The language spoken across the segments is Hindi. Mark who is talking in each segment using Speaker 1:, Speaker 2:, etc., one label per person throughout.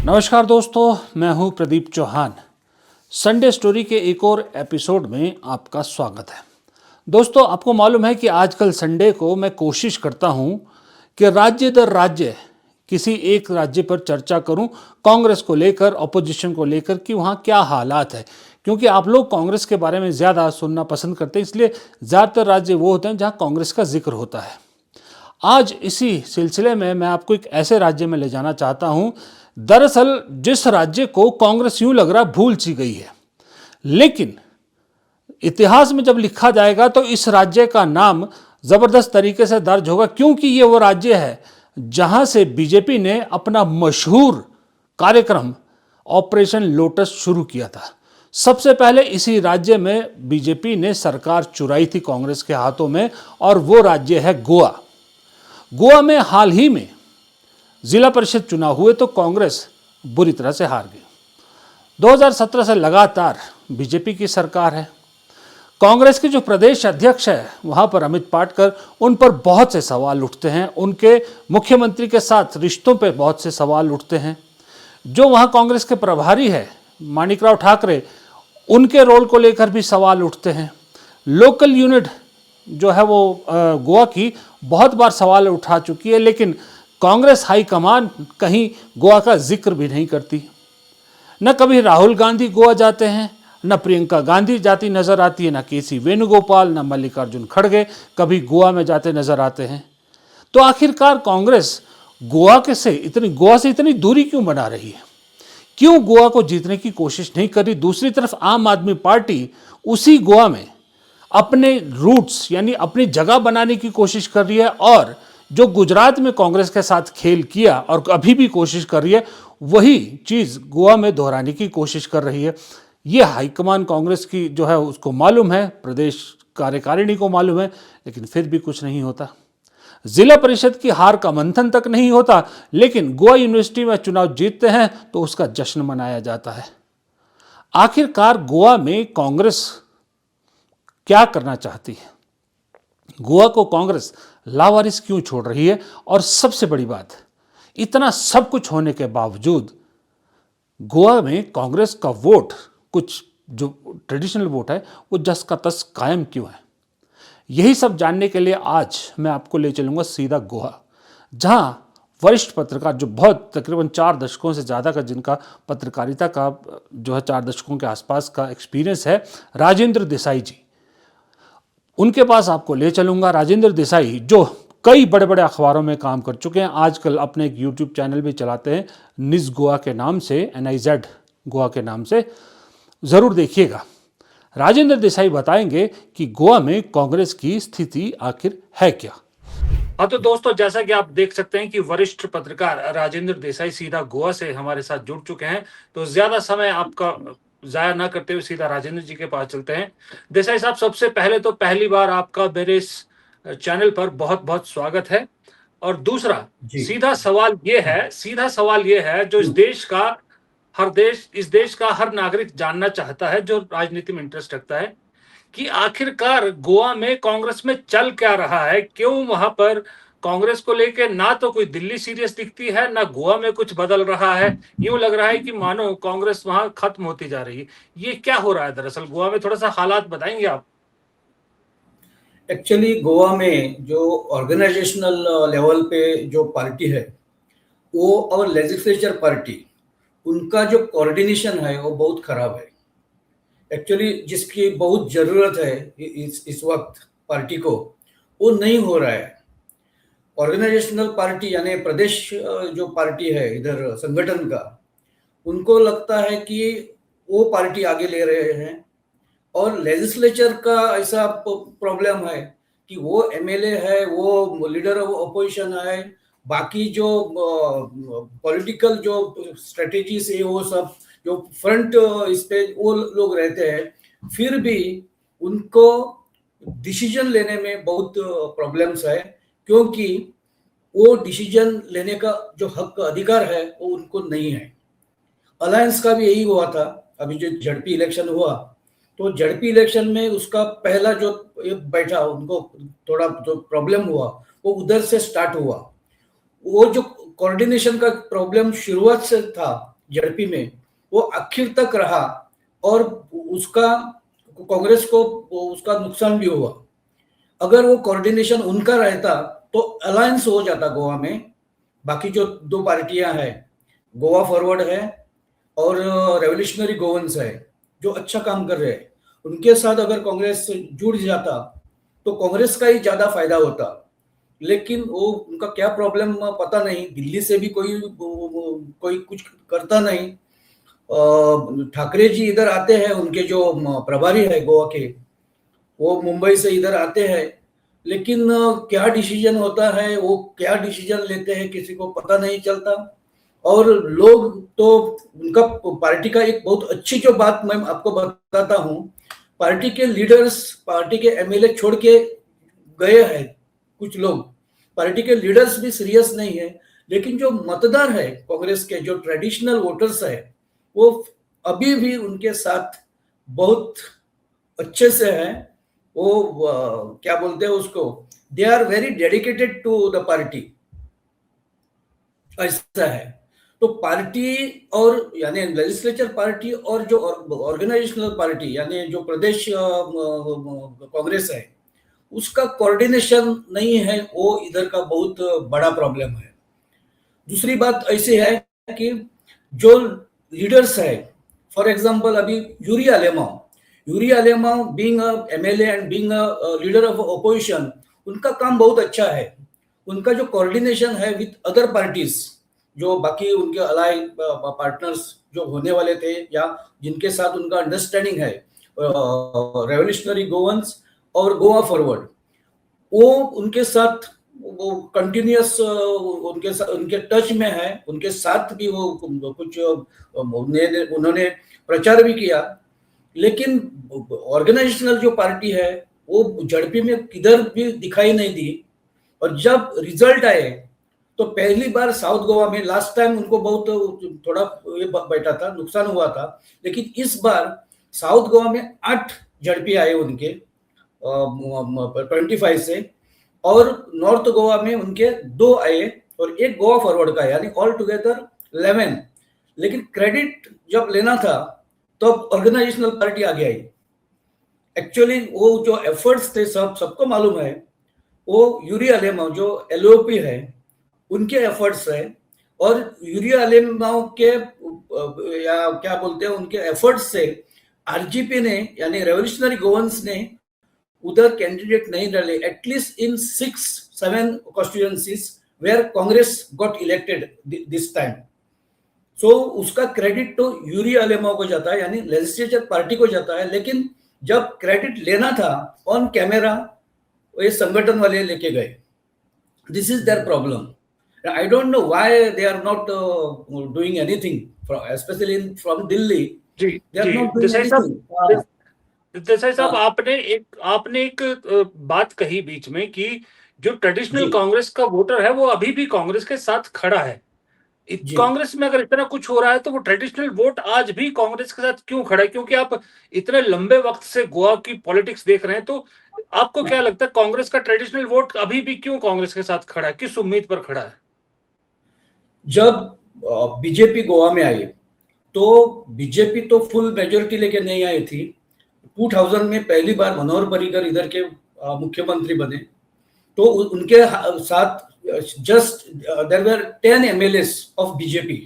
Speaker 1: नमस्कार दोस्तों, मैं हूं प्रदीप चौहान। संडे स्टोरी के एक और एपिसोड में आपका स्वागत है। दोस्तों, आपको मालूम है कि आजकल संडे को मैं कोशिश करता हूं कि राज्य दर राज्य किसी एक राज्य पर चर्चा करूं, कांग्रेस को लेकर, अपोजिशन को लेकर कि वहां क्या हालात है। क्योंकि आप लोग कांग्रेस के बारे में ज़्यादा सुनना पसंद करते हैं, इसलिए ज़्यादातर राज्य वो होते हैं जहां कांग्रेस का जिक्र होता है। आज इसी सिलसिले में मैं आपको एक ऐसे राज्य में ले जाना चाहता हूं, दरअसल जिस राज्य को कांग्रेस यूं लग रहा भूल सी गई है, लेकिन इतिहास में जब लिखा जाएगा तो इस राज्य का नाम जबरदस्त तरीके से दर्ज होगा, क्योंकि ये वो राज्य है जहां से बीजेपी ने अपना मशहूर कार्यक्रम ऑपरेशन लोटस शुरू किया था। सबसे पहले इसी राज्य में बीजेपी ने सरकार चुराई थी कांग्रेस के हाथों में, और वो राज्य है गोवा। गोवा में हाल ही में जिला परिषद चुनाव हुए तो कांग्रेस बुरी तरह से हार गई। 2017 से लगातार बीजेपी की सरकार है। कांग्रेस के जो प्रदेश अध्यक्ष है वहां पर अमित पाटकर, उन पर बहुत से सवाल उठते हैं। उनके मुख्यमंत्री के साथ रिश्तों पर बहुत से सवाल उठते हैं। जो वहां कांग्रेस के प्रभारी है माणिकराव ठाकरे, उनके रोल को लेकर भी सवाल उठते हैं। लोकल यूनिट जो है वो गोवा की बहुत बार सवाल उठा चुकी है, लेकिन कांग्रेस हाईकमान कहीं गोवा का जिक्र भी नहीं करती। न कभी राहुल गांधी गोवा जाते हैं, न प्रियंका गांधी जाती नजर आती है, न केसी वेणुगोपाल, न मल्लिकार्जुन खड़गे कभी गोवा में जाते नजर आते हैं। तो आखिरकार कांग्रेस गोवा से इतनी दूरी क्यों बना रही है? क्यों गोवा को जीतने की कोशिश नहीं कर रही? दूसरी तरफ आम आदमी पार्टी उसी गोवा में अपने रूट्स यानी अपनी जगह बनाने की कोशिश कर रही है, और जो गुजरात में कांग्रेस के साथ खेल किया और अभी भी कोशिश कर रही है, वही चीज़ गोवा में दोहराने की कोशिश कर रही है। ये हाईकमान कांग्रेस की जो है उसको मालूम है, प्रदेश कार्यकारिणी को मालूम है, लेकिन फिर भी कुछ नहीं होता। जिला परिषद की हार का मंथन तक नहीं होता, लेकिन गोवा यूनिवर्सिटी में चुनाव जीतते हैं तो उसका जश्न मनाया जाता है। आखिरकार गोवा में कांग्रेस क्या करना चाहती है? गोवा को कांग्रेस लावारिस क्यों छोड़ रही है? और सबसे बड़ी बात, इतना सब कुछ होने के बावजूद गोवा में कांग्रेस का वोट, कुछ जो ट्रेडिशनल वोट है, वो जस का तस कायम क्यों है? यही सब जानने के लिए आज मैं आपको ले चलूंगा सीधा गोवा, जहां वरिष्ठ पत्रकार, जो बहुत तकरीबन 4 दशकों से ज़्यादा का जिनका पत्रकारिता का जो है 4 दशकों के आसपास का एक्सपीरियंस है, राजेंद्र देसाई जी, उनके पास आपको ले चलूंगा। राजेंद्र देसाई जो कई बड़े बड़े अखबारों में काम कर चुके हैं, आजकल अपने एक यूट्यूब चैनल भी चलाते हैं निज गोवा के नाम से, NIZ गोवा के नाम से, ज़रूर देखिएगा। राजेंद्र देसाई बताएंगे कि गोवा में कांग्रेस की स्थिति आखिर है क्या। हाँ तो दोस्तों, जैसा कि आप देख सकते हैं कि वरिष्ठ पत्रकार राजेंद्र देसाई सीधा गोवा से हमारे साथ जुड़ चुके हैं। तो ज्यादा समय आपका जाया ना करते हुए सीधा राजेंद्र जी के पास चलते हैं। देसाई साहब, सबसे पहले तो पहली बार आपका मेरे इस चैनल पर बहुत बहुत स्वागत है। और दूसरा सीधा सवाल ये है जो इस देश का हर नागरिक जानना चाहता है, जो राजनीति में इंटरेस्ट रखता है, कि आखिरकार गोवा में कांग्रेस में चल क्या रहा है? क्यों वहां पर कांग्रेस को लेके ना तो कोई दिल्ली सीरियस दिखती है, ना गोवा में कुछ बदल रहा है। यूं लग रहा है कि मानो कांग्रेस वहां खत्म होती जा रही है। ये क्या हो रहा है दरअसल गोवा में? थोड़ा सा हालात बताएंगे आप?
Speaker 2: एक्चुअली गोवा में जो ऑर्गेनाइजेशनल लेवल पे जो पार्टी है वो और लेजिस्लेचर पार्टी, उनका जो कोऑर्डिनेशन है वो बहुत खराब है। एक्चुअली जिसकी बहुत ज़रूरत है इस वक्त पार्टी को, वो नहीं हो रहा है। ऑर्गेनाइजेशनल पार्टी यानी प्रदेश जो पार्टी है इधर संगठन का, उनको लगता है कि वो पार्टी आगे ले रहे हैं, और लेजिस्लेचर का ऐसा प्रॉब्लम है कि वो MLA है, वो लीडर ऑफ अपोजिशन है, बाकी जो पॉलिटिकल जो स्ट्रेटेजीज है वो सब जो फ्रंट इस पे वो लोग रहते हैं, फिर भी उनको डिसीजन लेने में बहुत प्रॉब्लम्स है, क्योंकि वो डिसीजन लेने का जो हक अधिकार है वो उनको नहीं है। अलायंस का भी यही हुआ था। अभी जो झड़पी इलेक्शन हुआ, तो झड़पी इलेक्शन में उसका पहला जो बैठा, उनको थोड़ा जो प्रॉब्लम हुआ वो उधर से स्टार्ट हुआ। वो जो कोऑर्डिनेशन का प्रॉब्लम शुरुआत से था, झड़पी में वो आखिर तक रहा और उसका कांग्रेस को उसका नुकसान भी हुआ। अगर वो कोऑर्डिनेशन उनका रहता तो अलायंस हो जाता गोवा में। बाकी जो दो पार्टियां हैं, गोवा फॉरवर्ड है और रेवोल्यूशनरी गोवंस है, जो अच्छा काम कर रहे हैं, उनके साथ अगर कांग्रेस जुड़ जाता तो कांग्रेस का ही ज्यादा फायदा होता। लेकिन वो उनका क्या प्रॉब्लम पता नहीं, दिल्ली से भी कोई कुछ करता नहीं। ठाकरे जी इधर आते हैं, उनके जो प्रभारी है गोवा के, वो मुंबई से इधर आते हैं, लेकिन क्या डिसीजन होता है, वो क्या डिसीजन लेते हैं, किसी को पता नहीं चलता। और लोग तो उनका पार्टी का एक बहुत अच्छी जो बात मैं आपको बताता हूँ, पार्टी के लीडर्स, पार्टी के एमएलए छोड़ के गए हैं कुछ लोग। पार्टी के लीडर्स भी सीरियस नहीं है, लेकिन जो मतदार है कांग्रेस के, जो ट्रेडिशनल वोटर्स है, वो अभी भी उनके साथ बहुत अच्छे से है। वो क्या बोलते हैं उसको, they are very dedicated to the party, ऐसा है। तो पार्टी और यानी लेजिस्लेचर पार्टी और जो ऑर्गेनाइजेशनल पार्टी यानी जो प्रदेश कांग्रेस है, उसका कोऑर्डिनेशन नहीं है, वो इधर का बहुत बड़ा प्रॉब्लम है। दूसरी बात ऐसी है कि जो लीडर्स है, फॉर एग्जांपल अभी Yuri Alemao being a MLA and being a leader of opposition, उनका काम बहुत अच्छा है। उनका जो कोऑर्डिनेशन है विद अदर पार्टीज, जो बाकी उनके अलाई पार्टनर्स जो होने वाले थे या जिनके साथ उनका अंडरस्टैंडिंग है, रेवोल्यूशनरी गोवंस और गोवा फॉरवर्ड, वो उनके साथ वो कंटिन्यूअस उनके टच में है। उनके साथ भी वो कुछ उन्होंने प्रचार भी किया। लेकिन ऑर्गेनाइजेशनल जो पार्टी है वो झड़पी में किधर भी दिखाई नहीं दी। और जब रिजल्ट आए तो पहली बार साउथ गोवा में, लास्ट टाइम उनको बहुत थोड़ा ये बैठा था, नुकसान हुआ था, लेकिन इस बार साउथ गोवा में 8 झड़पी आए उनके 25 से, और नॉर्थ गोवा में उनके 2 आए और एक गोवा फॉरवर्ड का, यानी ऑल टुगेदर 11। लेकिन क्रेडिट जब लेना था तो ऑर्गेनाइजेशनल पार्टी आगे आई। एक्चुअली वो जो एफर्ट्स थे, सबको मालूम है, वो यूरी अलेमाओ जो एलओपी है उनके एफर्ट्स है। और यूरी अलेमाओ के या क्या बोलते हैं उनके एफर्ट्स से आरजीपी ने यानी रेवोल्यूशनरी गोवंस ने उधर कैंडिडेट नहीं डाले, at least in 6-7 constituencies where Congress got elected this time. So उसका क्रेडिट तो यूरी अलेमाओ को जाता है, यानी लेजिस्लेचर पार्टी को जाता है। लेकिन जब क्रेडिट लेना था ऑन कैमरा, ये संगठन वाले लेके गए। This is their problem. I don't know why they are not doing anything, specially from Delhi.
Speaker 1: Ji
Speaker 2: they are
Speaker 1: ji,
Speaker 2: not doing
Speaker 1: Desai साहब,
Speaker 2: एनीथिंग।
Speaker 1: देसाई साहब, आपने एक बात कही बीच में कि जो ट्रेडिशनल
Speaker 2: जी
Speaker 1: कांग्रेस का वोटर है वो अभी भी कांग्रेस के साथ खड़ा है।
Speaker 2: जी
Speaker 1: कांग्रेस में अगर इतना कुछ हो रहा है तो वो ट्रेडिशनल वोट आज भी कांग्रेस के साथ क्यों खड़ा है? क्योंकि आप इतने लंबे वक्त से गोवा की पॉलिटिक्स देख रहे हैं, तो आपको क्या लगता है कांग्रेस का ट्रेडिशनल वोट अभी भी क्यों कांग्रेस के साथ खड़ा है? किस उम्मीद पर खड़ा है?
Speaker 2: जब बीजेपी गोवा में आई तो बीजेपी तो फुल मेजोरिटी लेके नहीं आई थी। 2000 में पहली बार मनोहर पर्रिकर इधर के मुख्यमंत्री बने, तो उनके साथ just there were 10 MLAs of BJP.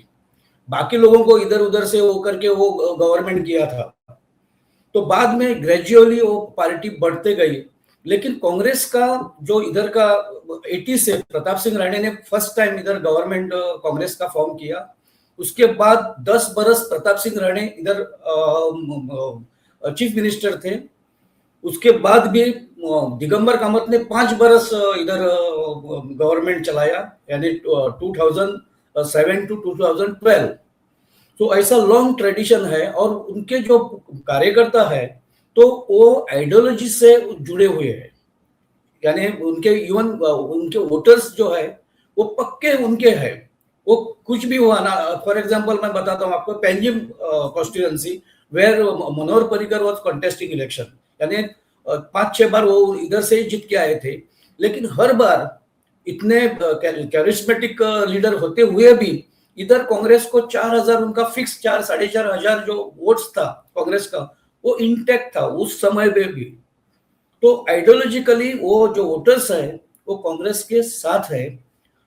Speaker 2: बाकी लोगों को इधर उधर से वो करके वो गवर्नमेंट किया था। तो बाद में ग्रेजुअली वो पार्टी बढ़ते गई। लेकिन कांग्रेस का जो इधर का 80 से प्रताप सिंह राणे ने फर्स्ट टाइम इधर गवर्नमेंट कांग्रेस का फॉर्म किया। उसके बाद 10 बरस प्रताप सिंह राणे इधर चीफ मिनिस्टर थे। उसके बाद भी दिगंबर कामत ने 5 बरस इधर गवर्नमेंट चलाया, यानी 2007 टू 2012। तो ऐसा लॉन्ग ट्रेडिशन है। और उनके जो कार्यकर्ता है तो वो आइडियोलॉजी से जुड़े हुए हैं, यानी उनके इवन उनके वोटर्स जो है वो पक्के उनके हैं। वो कुछ भी हुआ ना, फॉर एग्जांपल मैं बताता हूँ आपको, Panjim constituency where Manohar Parrikar was contesting election, यानी 5-6 बार वो इधर से ही जीत के आए थे। लेकिन हर बार इतने कैरिस्मेटिक लीडर होते हुए भी इधर कांग्रेस को 4,000 उनका फिक्स 4-4,500 जो वोट्स था कांग्रेस का, वो इंटैक्ट था उस समय में भी। तो आइडियोलॉजिकली वो जो वोटर्स है वो कांग्रेस के साथ है।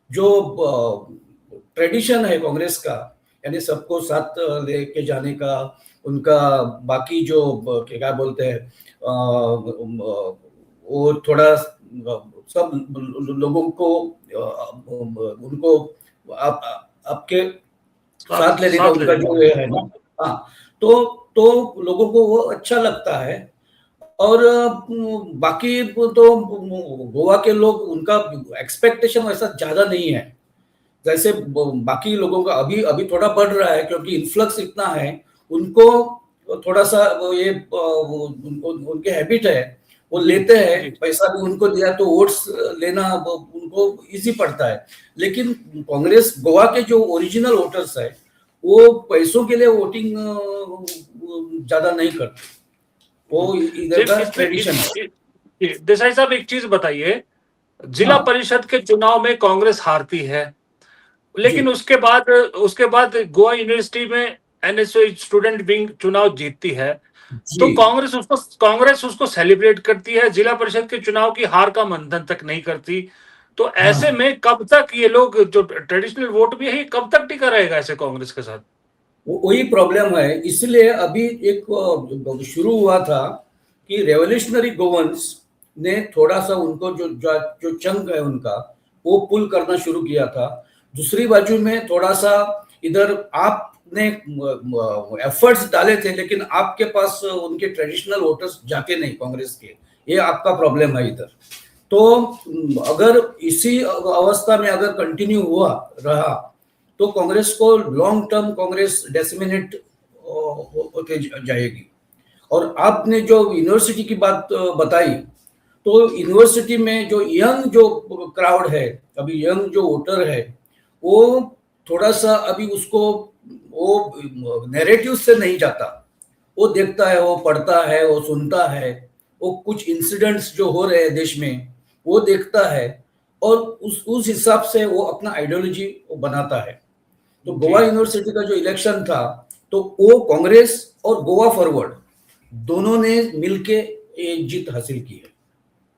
Speaker 2: जो ट्रेडिशन है कांग्रेस का, यानी सबको साथ लेके जाने का, उनका बाकी जो क्या बोलते हैं वो थोड़ा सब लोगों को उनको आप आपके साथ लेने का
Speaker 1: साथ
Speaker 2: उनका
Speaker 1: लेने
Speaker 2: जो
Speaker 1: का।
Speaker 2: ये है ना। हाँ, तो लोगों को वो अच्छा लगता है। और बाकी तो गोवा के लोग, उनका एक्सपेक्टेशन वैसा ज्यादा नहीं है जैसे बाकी लोगों का। अभी अभी थोड़ा बढ़ रहा है क्योंकि इन्फ्लक्स इतना है। उनको थोड़ा सा ये उनके हैबिट है, वो लेते हैं पैसा भी उनको दिया तो वोट्स लेना उनको इजी पड़ता है। लेकिन कांग्रेस गोवा के जो ओरिजिनल वोटर्स है वो पैसों के लिए वोटिंग ज्यादा नहीं करते। वो इधर का ट्रेडिशन है।
Speaker 1: देसाई साहब एक चीज बताइए, जिला
Speaker 2: हाँ
Speaker 1: परिषद के चुनाव में कांग्रेस हारती है,
Speaker 2: जी
Speaker 1: लेकिन उसके बाद गोवा यूनिवर्सिटी में एनएसयू स्टूडेंट विंग चुनाव जीतती है, तो
Speaker 2: जी
Speaker 1: कांग्रेस उसको सेलिब्रेट करती है, जिला परिषद के चुनाव की हार का मंथन तक नहीं करती। तो ऐसे
Speaker 2: हाँ,
Speaker 1: में कब तक ये लोग जो ट्रेडिशनल वोट भी है, ये कब तक टिका रहेगा ऐसे कांग्रेस के साथ?
Speaker 2: वही प्रॉब्लम है। इसलिए अभी एक शुरू हुआ था कि रेवोल्यूशनरी गोवंस ने थोड़ा सा उनको जो चंक है उनका वो पुल करना शुरू किया था। दूसरी बाजू में थोड़ा सा इधर आपने एफर्ट्स डाले थे, लेकिन आपके पास उनके ट्रेडिशनल वोटर्स जाके नहीं कांग्रेस के। ये आपका प्रॉब्लम है इधर। तो अगर इसी अवस्था में अगर कंटिन्यू हुआ रहा तो कांग्रेस को लॉन्ग टर्म कांग्रेस डेसिमिनेट होते जाएगी। और आपने जो यूनिवर्सिटी की बात बताई, तो यूनिवर्सिटी में जो यंग जो क्राउड है, अभी यंग जो वोटर है, वो थोड़ा सा अभी उसको वो नैरेटिव से नहीं जाता। वो देखता है, वो पढ़ता है, वो सुनता है, वो कुछ इंसिडेंट्स जो हो रहे हैं देश में वो देखता है, और उस हिसाब से वो अपना आइडियोलॉजी बनाता है। तो गोवा यूनिवर्सिटी का जो इलेक्शन था, तो वो कांग्रेस और गोवा फॉरवर्ड दोनों ने मिलके ये जीत हासिल की है।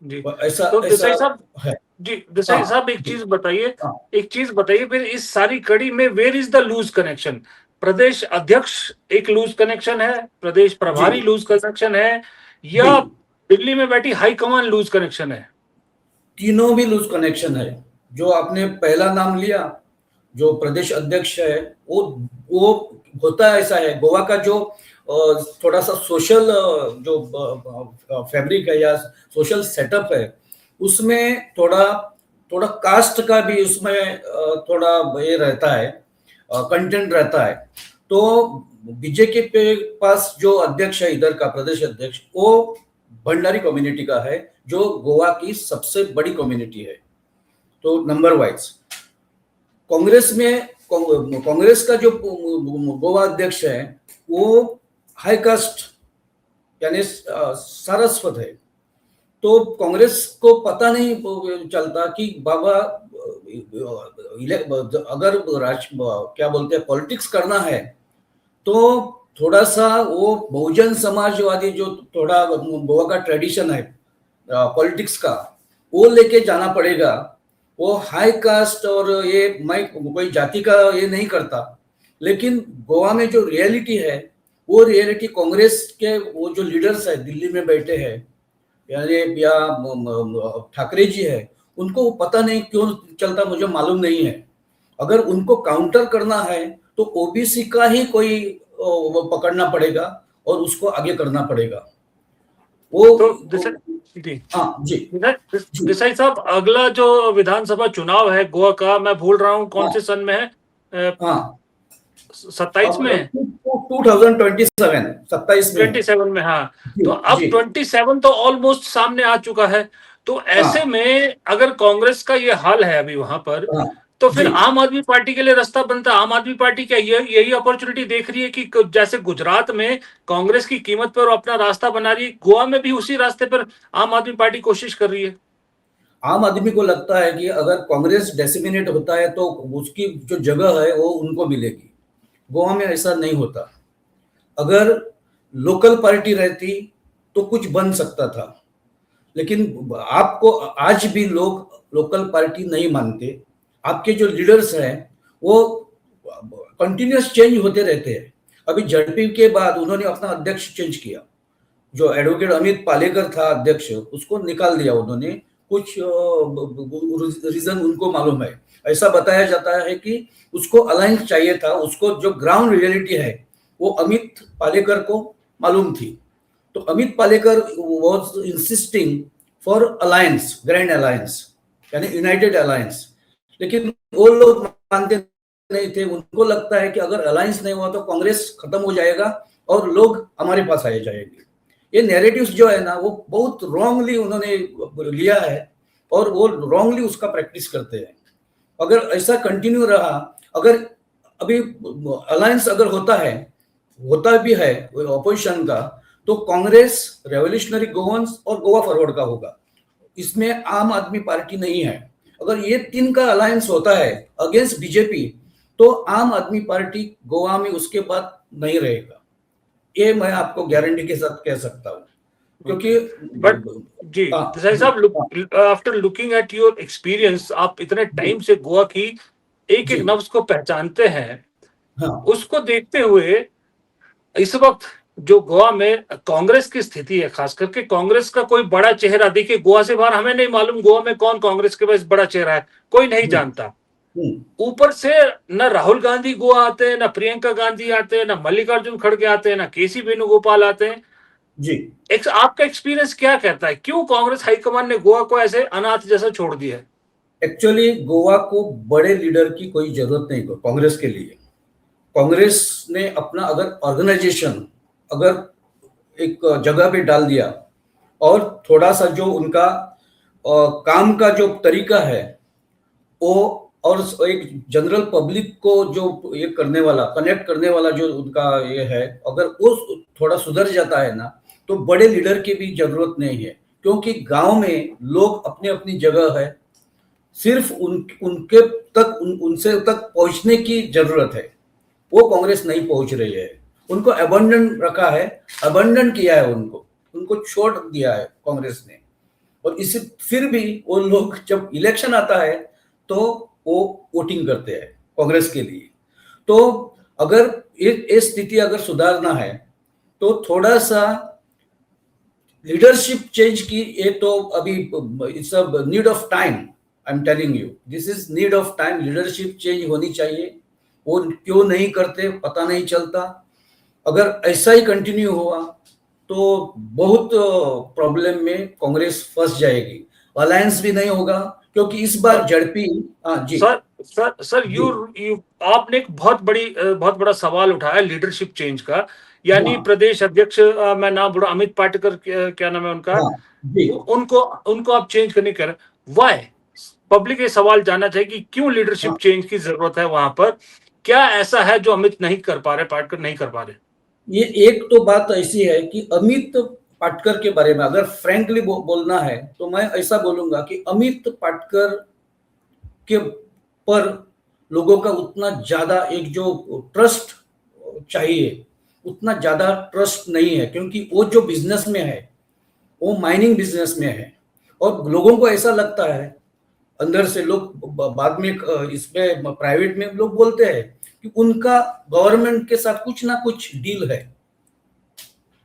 Speaker 1: जी,
Speaker 2: ऐसा
Speaker 1: तो
Speaker 2: ऐसा
Speaker 1: देसाई साहब,
Speaker 2: है।
Speaker 1: जी देसाई
Speaker 2: हाँ
Speaker 1: साहब एक
Speaker 2: जी
Speaker 1: चीज बताइए,
Speaker 2: हाँ
Speaker 1: फिर इस सारी कड़ी में where is the loose connection? प्रदेश अध्यक्ष एक लूज कनेक्शन है, प्रदेश
Speaker 2: जी
Speaker 1: प्रभारी लूज कनेक्शन है,
Speaker 2: जी,
Speaker 1: या दिल्ली में बैठी हाईकमान लूज कनेक्शन है?
Speaker 2: तीनों भी लूज कनेक्शन है। जो आपने पहला नाम लिया, जो प्रदेश अध्यक्ष है, वो होता ऐसा है। गोवा का जो थोड़ा सा सोशल जो फैब्रिक है या सोशल सेटअप है, उसमें थोड़ा थोड़ा कास्ट का भी उसमें थोड़ा ये रहता है, कंटेंट रहता है। तो बीजेपी के पास जो अध्यक्ष है इधर का प्रदेश अध्यक्ष, वो भंडारी कम्युनिटी का है, जो गोवा की सबसे बड़ी कम्युनिटी है। तो नंबर वाइज कांग्रेस में कांग्रेस का जो गोवा अध्यक्ष है वो हाई कास्ट यानी सारस्वत है। तो कांग्रेस को पता नहीं चलता कि बाबा अगर क्या बोलते हैं पॉलिटिक्स करना है तो थोड़ा सा वो बहुजन समाजवादी जो थोड़ा गोवा का ट्रेडिशन है पॉलिटिक्स का, वो लेके जाना पड़ेगा। वो हाई कास्ट और ये मैं कोई जाति का ये नहीं करता, लेकिन गोवा में जो रियलिटी है वो रियलिटी कांग्रेस के वो जो लीडर्स है दिल्ली में बैठे हैं, यानी या ठाकरे जी है, उनको पता नहीं क्यों चलता, मुझे मालूम नहीं है। अगर उनको काउंटर करना है तो ओबीसी का ही कोई वो पकड़ना पड़ेगा और उसको आगे करना पड़ेगा। वो
Speaker 1: तो देसाई जी,
Speaker 2: हाँ जी जी
Speaker 1: देसाई साहब, अगला जो विधानसभा चुनाव है गोवा का, मैं भूल रहा हूँ कौन
Speaker 2: हाँ
Speaker 1: से सन में है,
Speaker 2: हाँ
Speaker 1: 27 में है,
Speaker 2: 2027 में है।
Speaker 1: 27 में, हाँ।
Speaker 2: जी
Speaker 1: तो अब
Speaker 2: जी
Speaker 1: 27 तो ऑलमोस्ट सामने आ चुका है। तो ऐसे
Speaker 2: हाँ
Speaker 1: में अगर कांग्रेस का ये हाल है अभी वहां पर,
Speaker 2: हाँ
Speaker 1: तो फिर
Speaker 2: जी
Speaker 1: आम आदमी पार्टी के लिए रास्ता बनता है। आम आदमी पार्टी क्या यही अपॉर्चुनिटी देख रही है कि जैसे गुजरात में कांग्रेस की कीमत पर वो अपना रास्ता बना रही है, गोवा में भी उसी रास्ते पर आम आदमी पार्टी कोशिश कर रही है?
Speaker 2: आम आदमी को लगता है कि अगर कांग्रेस डिसेमिनेट होता है तो उसकी जो जगह है वो उनको मिलेगी। गोवा में ऐसा नहीं होता। अगर लोकल पार्टी रहती तो कुछ बन सकता था, लेकिन आपको आज भी लोग लोकल पार्टी नहीं मानते। आपके जो लीडर्स हैं वो कंटिन्यूअस चेंज होते रहते हैं। अभी जेडपी के बाद उन्होंने अपना अध्यक्ष चेंज किया। जो एडवोकेट अमित पालेकर था अध्यक्ष, उसको निकाल दिया उन्होंने। कुछ रीजन उनको मालूम है। ऐसा बताया जाता है कि उसको अलायंस चाहिए था, उसको जो ग्राउंड रियलिटी है वो अमित पालेकर को मालूम थी। तो Amit Palekar was insisting for alliance, grand alliance, यानी यूनाइटेड अलायंस। लेकिन वो लोग मानते नहीं थे। उनको लगता है कि अगर अलायंस नहीं हुआ तो कांग्रेस खत्म हो जाएगा और लोग हमारे पास आए जाएंगे। ये नैरेटिव्स जो है ना वो बहुत रॉन्गली उन्होंने लिया है और वो रॉन्गली उसका प्रैक्टिस करते हैं। अगर ऐसा कंटिन्यू रहा, अगर अभी अलायंस अगर होता भी है ऑपोजिशन का, तो कांग्रेस, रेवोल्यूशनरी गोवंस और गोवा फॉरवर्ड का होगा। इसमें आम आदमी पार्टी नहीं है। अगर ये तीन का अलायंस होता है अगेंस्ट बीजेपी, तो आम आदमी पार्टी गोवा में उसके बाद नहीं रहेगा। ये मैं आपको गारंटी के साथ कह सकता हूँ, क्योंकि
Speaker 3: बट जी देसाई साहब, after looking at your experience, आप इतने टाइम से गोवा की एक एक नब्ज को पहचानते हैं, उसको देखते हुए इस वक्त जो गोवा में कांग्रेस की स्थिति है, खास करके कांग्रेस का कोई बड़ा चेहरा, देखिए गोवा से बाहर हमें नहीं मालूम गोवा में कौन कांग्रेस के पास बड़ा चेहरा है, कोई नहीं जानता। ऊपर से न राहुल गांधी गोवा आते हैं, न प्रियंका गांधी आते हैं, न मल्लिकार्जुन खड़गे आते हैं, न केसी वेणुगोपाल आते हैं जी। आपका एक्सपीरियंस क्या कहता है, क्यों कांग्रेस हाईकमान ने गोवा को ऐसे अनाथ जैसा छोड़ दिया है?
Speaker 2: एक्चुअली गोवा को बड़े लीडर की कोई जरूरत नहीं कांग्रेस के लिए। कांग्रेस ने अपना अगर ऑर्गेनाइजेशन अगर एक जगह पे डाल दिया और थोड़ा सा जो उनका काम का जो तरीका है वो, और एक जनरल पब्लिक को जो ये करने वाला, कनेक्ट करने वाला जो उनका ये है, अगर वो थोड़ा सुधर जाता है ना, तो बड़े लीडर की भी जरूरत नहीं है। क्योंकि गांव में लोग अपनी अपनी जगह है, सिर्फ उनके तक उनसे तक पहुंचने की जरूरत है। वो कांग्रेस नहीं पहुंच रही है। उनको अबंडन रखा है, अबंडन किया है, उनको छोड़ दिया है कांग्रेस ने। और इसे फिर भी वो लोग जब इलेक्शन आता है तो वो वोटिंग करते हैं कांग्रेस के लिए। तो अगर ये स्थिति अगर सुधारना है तो थोड़ा सा लीडरशिप चेंज की, ये तो अभी it's a need of time. I am telling you, this is need of time. Leadership change होनी चाहिए। वो क्यों नहीं करते पता नहीं चलता। अगर ऐसा ही कंटिन्यू हुआ तो बहुत प्रॉब्लम में कांग्रेस फंस जाएगी। अलायंस भी नहीं होगा, क्योंकि इस बार जेडपी जी
Speaker 3: सर यू आपने एक बहुत बड़ा सवाल उठाया लीडरशिप चेंज का, यानी प्रदेश अध्यक्ष, मैं नाम बोला अमित पाटेकर, क्या नाम है उनका, उनको आप चेंज करने कर वाई? पब्लिक ये सवाल जानना चाहिए कि क्यों लीडरशिप चेंज की जरूरत है वहां पर, क्या ऐसा है जो अमित नहीं कर पा रहे, पाटेकर नहीं कर पा रहे?
Speaker 2: ये एक तो बात ऐसी है कि अमित पाटेकर के बारे में अगर फ्रैंकली बोलना है तो मैं ऐसा बोलूंगा कि अमित पाटेकर के पर लोगों का उतना ज्यादा एक जो ट्रस्ट चाहिए, उतना ज्यादा ट्रस्ट नहीं है। क्योंकि वो जो बिजनेस में है वो माइनिंग बिजनेस में है, और लोगों को ऐसा लगता है अंदर से, लोग बाद में इसमें प्राइवेट में लोग बोलते हैं कि उनका गवर्नमेंट के साथ कुछ ना कुछ डील है।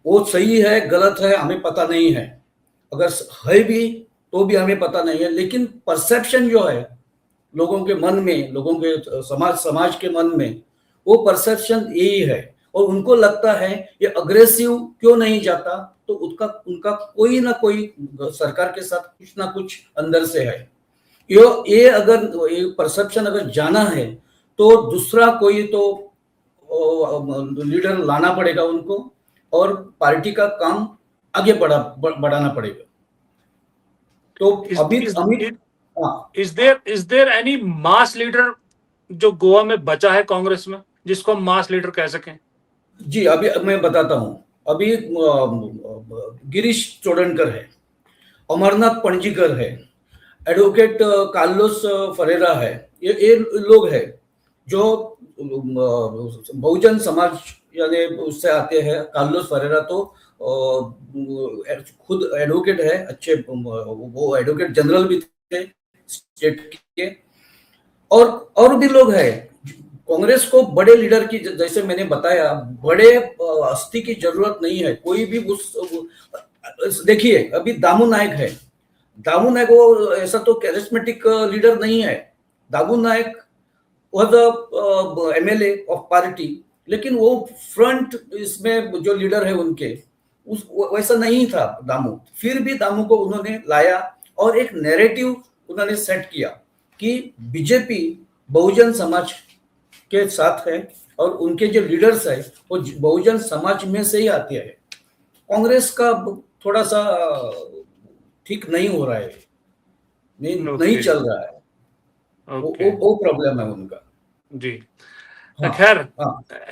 Speaker 2: वो सही है गलत है हमें पता नहीं है, अगर है भी तो भी हमें पता नहीं है। लेकिन परसेप्शन जो है लोगों के मन में, लोगों के समाज के मन में, वो परसेप्शन यही है। और उनको लगता है ये अग्रेसिव क्यों नहीं जाता, तो उनका कोई ना कोई सरकार के साथ कुछ ना कुछ अंदर से है। ये अगर ये परसेप्शन अगर जाना है तो दूसरा कोई तो लीडर लाना पड़ेगा उनको, और पार्टी का काम आगे बढ़ाना पड़ेगा। तो
Speaker 3: is there any mass leader जो गोवा में बचा है कांग्रेस में, जिसको हम मास लीडर कह सकें?
Speaker 2: जी अभी मैं बताता हूं। अभी गिरीश चोडनकर है, अमरनाथ पणजीकर है, एडवोकेट कार्लोस फरेरा है, ये लोग है जो बहुजन समाज यानी उससे आते हैं। कार्लोस फरेरा तो खुद एडवोकेट है, अच्छे, वो एडवोकेट जनरल भी थे स्टेट के। और भी लोग हैं। कांग्रेस को बड़े लीडर की, जैसे मैंने बताया, बड़े हस्ती की जरूरत नहीं है। कोई भी देखिए अभी दामू नायक है, दामू नायक वो ऐसा तो कैरिस्मेटिक लीडर नहीं है। Damu Naik was a MLA of party, लेकिन वो फ्रंट इसमें जो लीडर है उनके वैसा नहीं था दामू। फिर भी दामू को उन्होंने लाया और एक नैरेटिव उन्होंने सेट किया कि बीजेपी बहुजन समाज के साथ है और उनके जो लीडर्स है वो बहुजन समाज में से ही आते हैं। कांग्रेस का थोड़ा सा ठीक नहीं हो रहा है, नहीं चल रहा है। वो प्रॉब्लम है उनका
Speaker 3: जी। खैर,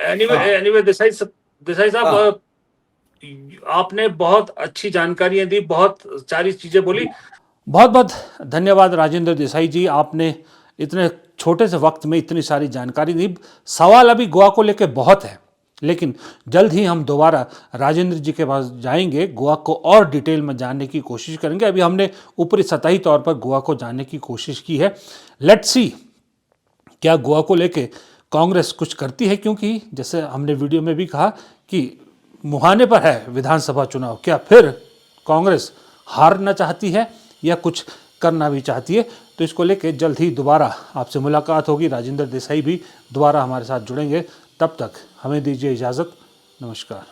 Speaker 3: एनीवे देसाई साहब, आपने बहुत अच्छी जानकारियां दी, बहुत सारी चीजें बोली।
Speaker 1: बहुत बहुत धन्यवाद राजेंद्र देसाई जी, आपने इतने छोटे से वक्त में इतनी सारी जानकारी दी। सवाल अभी गोवा को लेकर बहुत है, लेकिन जल्द ही हम दोबारा राजेंद्र जी के पास जाएंगे, गोवा को और डिटेल में जानने की कोशिश करेंगे। अभी हमने ऊपरी सतही तौर पर गोवा को जानने की कोशिश की है। लेट्स सी क्या गोवा को लेके कांग्रेस कुछ करती है, क्योंकि जैसे हमने वीडियो में भी कहा कि मुहाने पर है विधानसभा चुनाव। क्या फिर कांग्रेस हारना चाहती है या कुछ करना भी चाहती है? तो इसको लेके जल्द ही दोबारा आपसे मुलाकात होगी। राजेंद्र देसाई भी दोबारा हमारे साथ जुड़ेंगे। तब तक हमें दीजिए इजाज़त। नमस्कार।